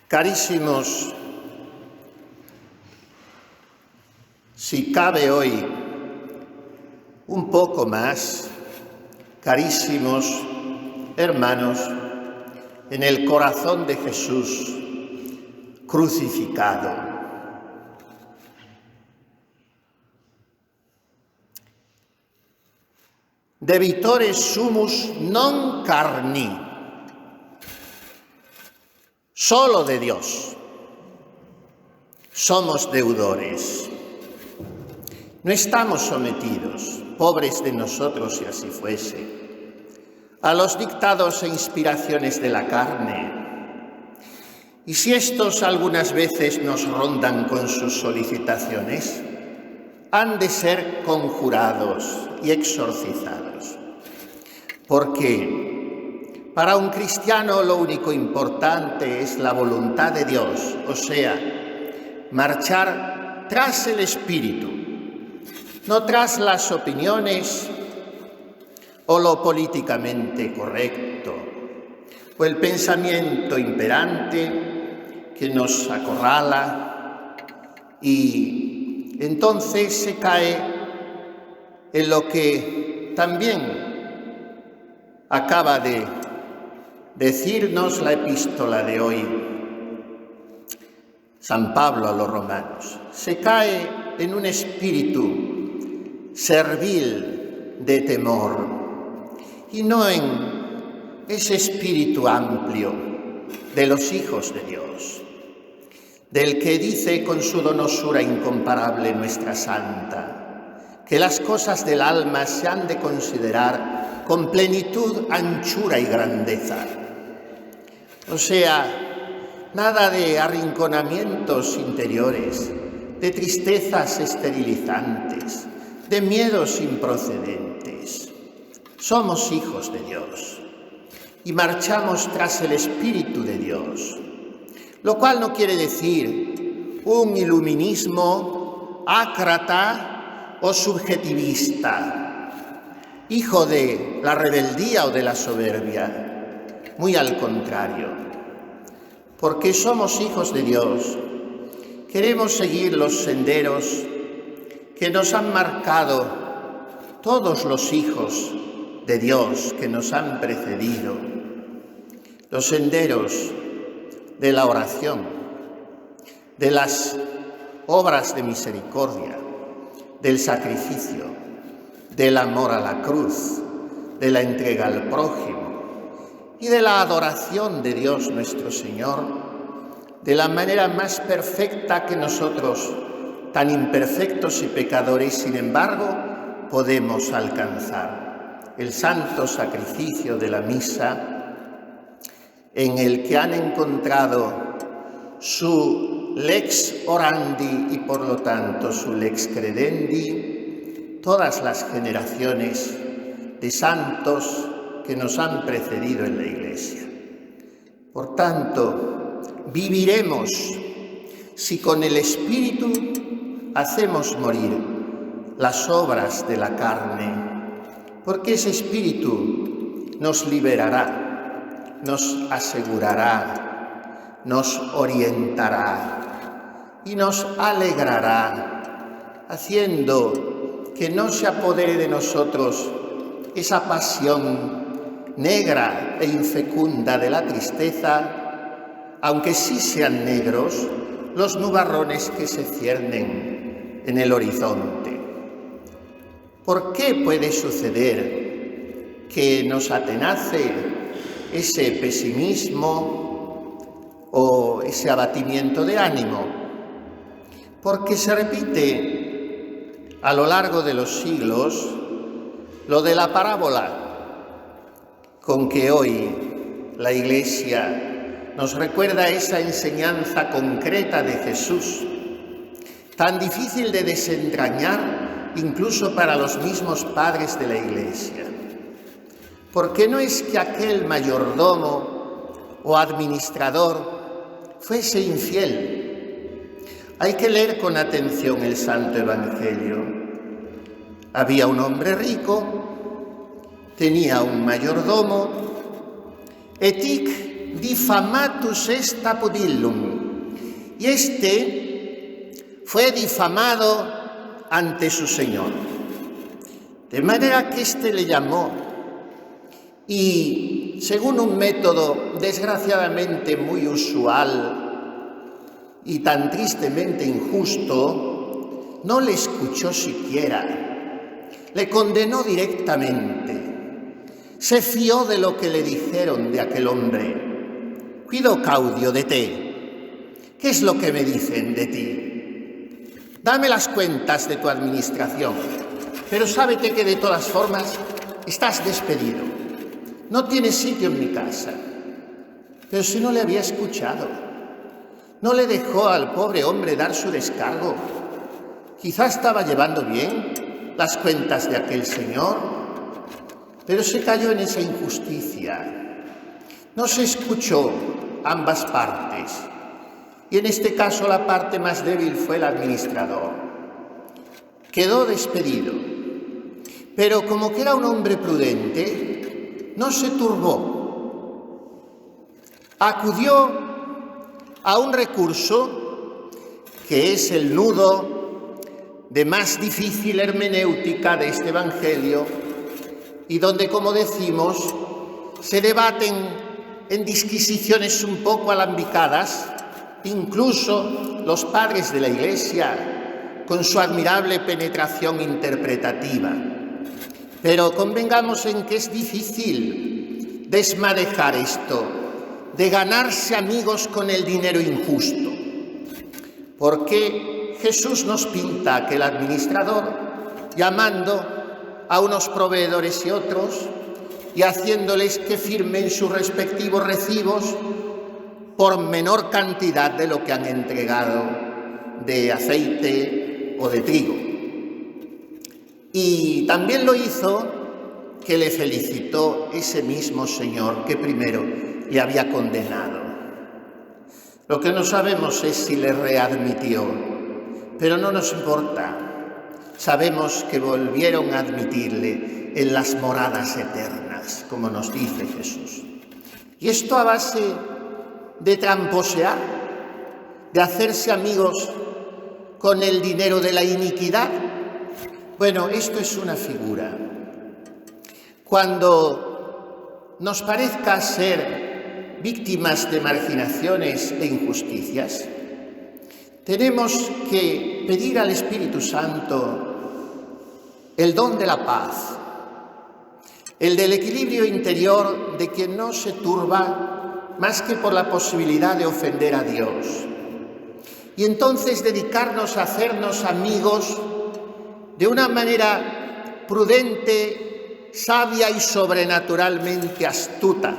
Carísimos, si cabe hoy un poco más, carísimos hermanos, en el corazón de Jesús crucificado. Debitores sumus non carni, solo de Dios. Somos deudores. No estamos sometidos, pobres de nosotros si así fuese, a los dictados e inspiraciones de la carne. Y si estos algunas veces nos rondan con sus solicitaciones, han de ser conjurados y exorcizados. Porque para un cristiano lo único importante es la voluntad de Dios, o sea, marchar tras el Espíritu, no tras las opiniones o lo políticamente correcto, o el pensamiento imperante que nos acorrala y entonces se cae en lo que también acaba de decirnos la epístola de hoy, San Pablo a los romanos. Se cae en un espíritu servil de temor y no en ese espíritu amplio de los hijos de Dios, del que dice con su donosura incomparable nuestra santa, que las cosas del alma se han de considerar con plenitud, anchura y grandeza. O sea, nada de arrinconamientos interiores, de tristezas esterilizantes, de miedos improcedentes. Somos hijos de Dios y marchamos tras el Espíritu de Dios, lo cual no quiere decir un iluminismo ácrata o subjetivista, hijo de la rebeldía o de la soberbia. Muy al contrario, porque somos hijos de Dios, queremos seguir los senderos que nos han marcado todos los hijos de Dios que nos han precedido, los senderos de la oración, de las obras de misericordia, del sacrificio, del amor a la cruz, de la entrega al prójimo y de la adoración de Dios nuestro Señor, de la manera más perfecta que nosotros, tan imperfectos y pecadores, sin embargo, podemos alcanzar. El santo sacrificio de la misa, en el que han encontrado su lex orandi y por lo tanto su lex credendi todas las generaciones de santos que nos han precedido en la Iglesia. Por tanto, viviremos si con el Espíritu hacemos morir las obras de la carne, porque ese Espíritu nos liberará, nos asegurará, nos orientará y nos alegrará, haciendo que no se apodere de nosotros esa pasión negra e infecunda de la tristeza, aunque sí sean negros los nubarrones que se ciernen en el horizonte. ¿Por qué puede suceder que nos atenace ese pesimismo o ese abatimiento de ánimo? Porque se repite a lo largo de los siglos lo de la parábola con que hoy la Iglesia nos recuerda esa enseñanza concreta de Jesús, tan difícil de desentrañar incluso para los mismos padres de la Iglesia. Porque no es que aquel mayordomo o administrador fuese infiel. Hay que leer con atención el Santo Evangelio. Había un hombre rico, tenía un mayordomo, etic diffamatus est apudillum. Y este fue difamado ante su Señor. De manera que éste le llamó y, según un método desgraciadamente muy usual y tan tristemente injusto, no le escuchó siquiera, le condenó directamente, se fió de lo que le dijeron de aquel hombre. Quido caudio de te, ¿qué es lo que me dicen de ti? Dame las cuentas de tu administración, pero sábete que de todas formas estás despedido, no tienes sitio en mi casa. Pero si no le había escuchado, no le dejó al pobre hombre dar su descargo. Quizá estaba llevando bien las cuentas de aquel señor, pero se cayó en esa injusticia. No se escuchó ambas partes, y en este caso la parte más débil fue el administrador. Quedó despedido, pero como que era un hombre prudente, no se turbó. Acudió a un recurso que es el nudo de más difícil hermenéutica de este Evangelio y donde, como decimos, se debaten en disquisiciones un poco alambicadas, incluso los padres de la Iglesia, con su admirable penetración interpretativa. Pero convengamos en que es difícil desmadejar esto de ganarse amigos con el dinero injusto, porque Jesús nos pinta a aquel administrador llamando a unos proveedores y otros y haciéndoles que firmen sus respectivos recibos por menor cantidad de lo que han entregado de aceite o de trigo. Y también lo hizo que le felicitó ese mismo Señor que primero le había condenado. Lo que no sabemos es si le readmitió, pero no nos importa. Sabemos que volvieron a admitirle en las moradas eternas, como nos dice Jesús. Y esto a base de tramposear, de hacerse amigos con el dinero de la iniquidad. Bueno, esto es una figura. Cuando nos parezca ser víctimas de marginaciones e injusticias, tenemos que pedir al Espíritu Santo el don de la paz, el del equilibrio interior de quien no se turba más que por la posibilidad de ofender a Dios, y entonces dedicarnos a hacernos amigos de una manera prudente, sabia y sobrenaturalmente astuta.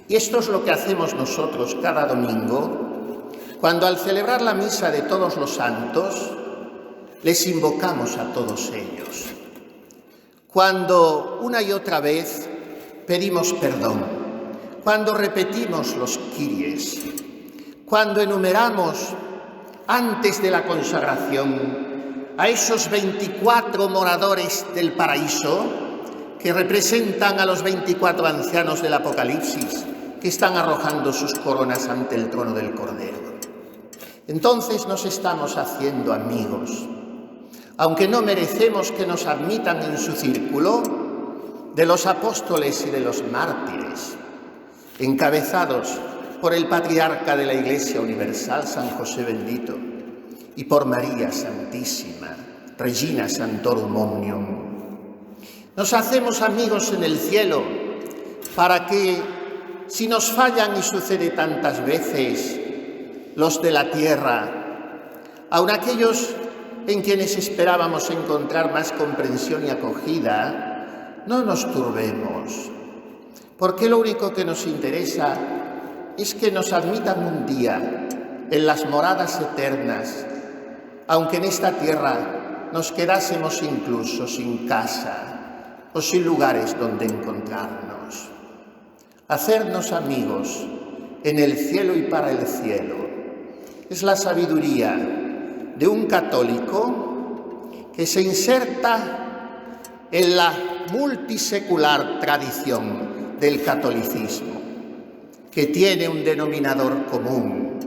Y esto es lo que hacemos nosotros cada domingo, cuando al celebrar la misa de todos los santos, les invocamos a todos ellos. Cuando una y otra vez pedimos perdón, cuando repetimos los Kyries, cuando enumeramos antes de la consagración a esos 24 moradores del paraíso que representan a los 24 ancianos del Apocalipsis, que están arrojando sus coronas ante el trono del Cordero. Entonces nos estamos haciendo amigos, aunque no merecemos que nos admitan en su círculo, de los apóstoles y de los mártires, encabezados por el patriarca de la Iglesia Universal, San José Bendito, y por María Santísima, Regina Sanctorum Omnium. Nos hacemos amigos en el cielo para que, si nos fallan, y sucede tantas veces, los de la tierra, aun aquellos en quienes esperábamos encontrar más comprensión y acogida, no nos turbemos, porque lo único que nos interesa es que nos admitan un día en las moradas eternas, aunque en esta tierra nos quedásemos incluso sin casa o sin lugares donde encontrarnos. Hacernos amigos en el cielo y para el cielo es la sabiduría de un católico que se inserta en la multisecular tradición del catolicismo. que tiene un denominador común,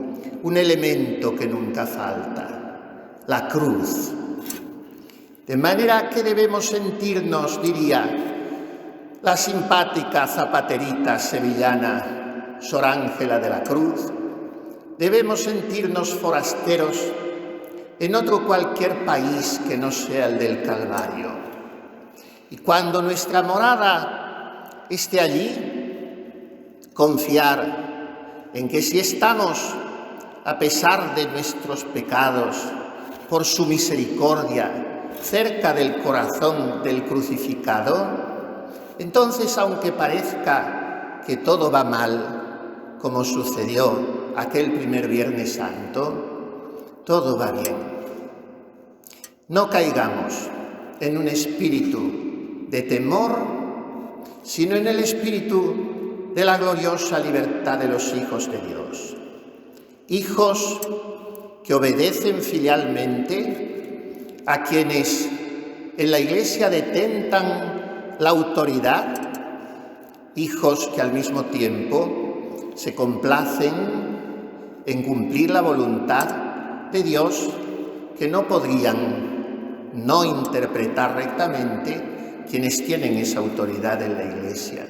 un elemento que nunca falta: la cruz. De manera que debemos sentirnos, diría la simpática zapaterita sevillana Sor Ángela de la Cruz, debemos sentirnos forasteros en otro cualquier país que no sea el del Calvario. Y cuando nuestra morada esté allí, confiar en que si estamos, a pesar de nuestros pecados, por su misericordia, cerca del corazón del crucificado, entonces, aunque parezca que todo va mal, como sucedió aquel primer Viernes Santo, todo va bien. No caigamos en un espíritu de temor, sino en el espíritu de la gloriosa libertad de los hijos de Dios. Hijos que obedecen filialmente a quienes en la Iglesia detentan la autoridad, hijos que al mismo tiempo se complacen en cumplir la voluntad de Dios, que no podrían no interpretar rectamente quienes tienen esa autoridad en la Iglesia.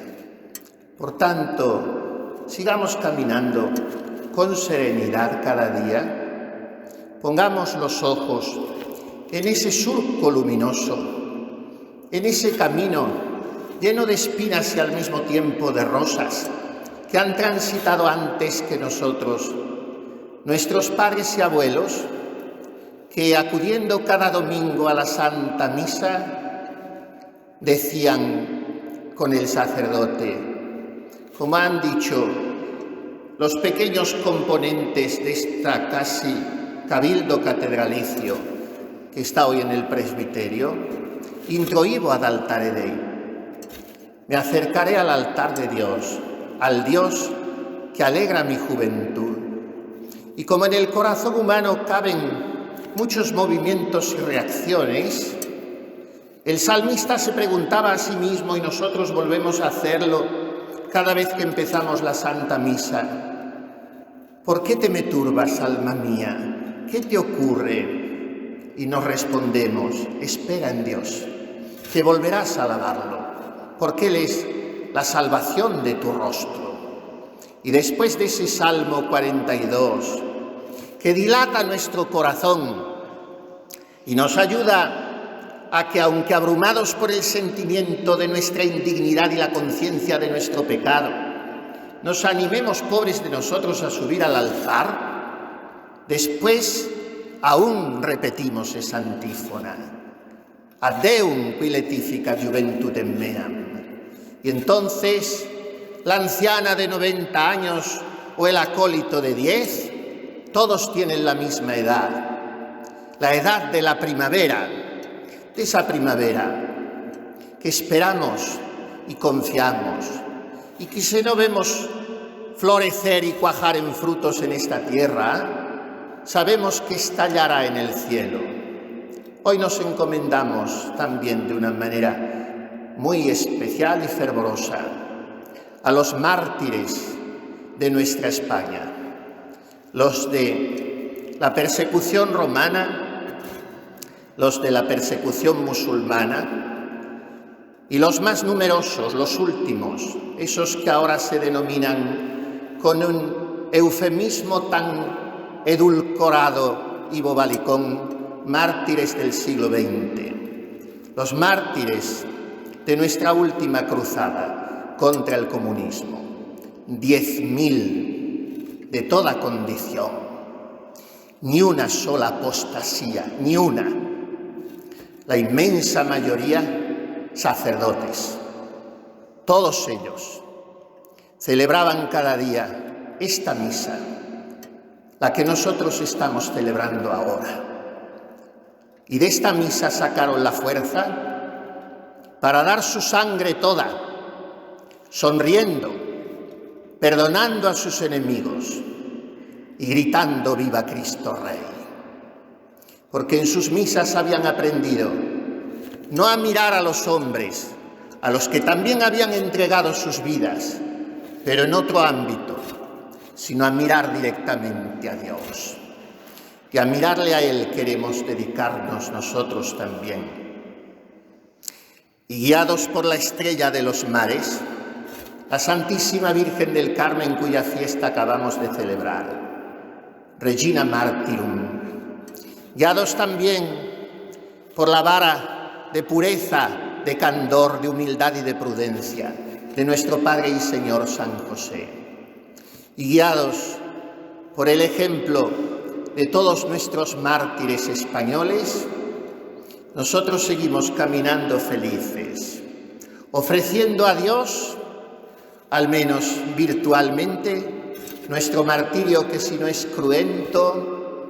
Por tanto, sigamos caminando con serenidad cada día, pongamos los ojos en ese surco luminoso, en ese camino lleno de espinas y al mismo tiempo de rosas que han transitado antes que nosotros nuestros padres y abuelos, que acudiendo cada domingo a la Santa Misa decían con el sacerdote, como han dicho los pequeños componentes de esta casi cabildo catedralicio que está hoy en el presbiterio: introibo ad altare Dei. Me acercaré al altar de Dios, al Dios que alegra mi juventud. Y como en el corazón humano caben muchos movimientos y reacciones, el salmista se preguntaba a sí mismo, y nosotros volvemos a hacerlo cada vez que empezamos la Santa Misa: ¿por qué te me turbas, alma mía? ¿Qué te ocurre? Y nos respondemos: espera en Dios, que volverás a alabarlo, porque Él es la salvación de tu rostro. Y después de ese Salmo 42, que dilata nuestro corazón y nos ayuda a que, aunque abrumados por el sentimiento de nuestra indignidad y la conciencia de nuestro pecado, nos animemos, pobres de nosotros, a subir al altar, después aún repetimos esa antífona: Ad Deum qui letificat juventutem meam. Y entonces la anciana de 90 años o el acólito de 10, todos tienen la misma edad, la edad de la primavera, de esa primavera que esperamos y confiamos, y que si no vemos florecer y cuajar en frutos en esta tierra, sabemos que estallará en el cielo. Hoy nos encomendamos también de una manera muy especial y fervorosa a los mártires de nuestra España, los de la persecución romana, los de la persecución musulmana y los más numerosos, los últimos, esos que ahora se denominan con un eufemismo tan edulcorado y bobalicón, mártires del siglo XX, los mártires de nuestra última cruzada contra el comunismo. 10.000 de toda condición, ni una sola apostasía, ni una. La inmensa mayoría sacerdotes. Todos ellos celebraban cada día esta misa, la que nosotros estamos celebrando ahora. Y de esta misa sacaron la fuerza para dar su sangre toda, sonriendo, perdonando a sus enemigos y gritando «Viva Cristo Rey». Porque en sus misas habían aprendido no a mirar a los hombres, a los que también habían entregado sus vidas, pero en otro ámbito, sino a mirar directamente a Dios. Y a mirarle a Él queremos dedicarnos nosotros también. Y guiados por la estrella de los mares, la Santísima Virgen del Carmen, cuya fiesta acabamos de celebrar, Regina Martyrum, guiados también por la vara de pureza, de candor, de humildad y de prudencia de nuestro Padre y Señor San José, y guiados por el ejemplo de todos nuestros mártires españoles, nosotros seguimos caminando felices, ofreciendo a Dios, al menos virtualmente, nuestro martirio, que si no es cruento,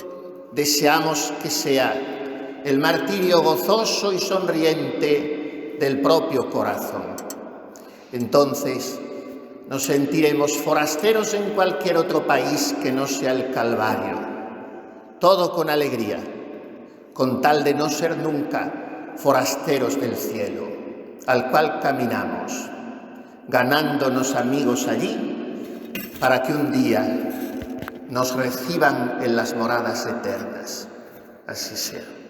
deseamos que sea el martirio gozoso y sonriente del propio corazón. Entonces nos sentiremos forasteros en cualquier otro país que no sea el Calvario, todo con alegría, con tal de no ser nunca forasteros del cielo, al cual caminamos, ganándonos amigos allí, para que un día nos reciban en las moradas eternas. Así sea.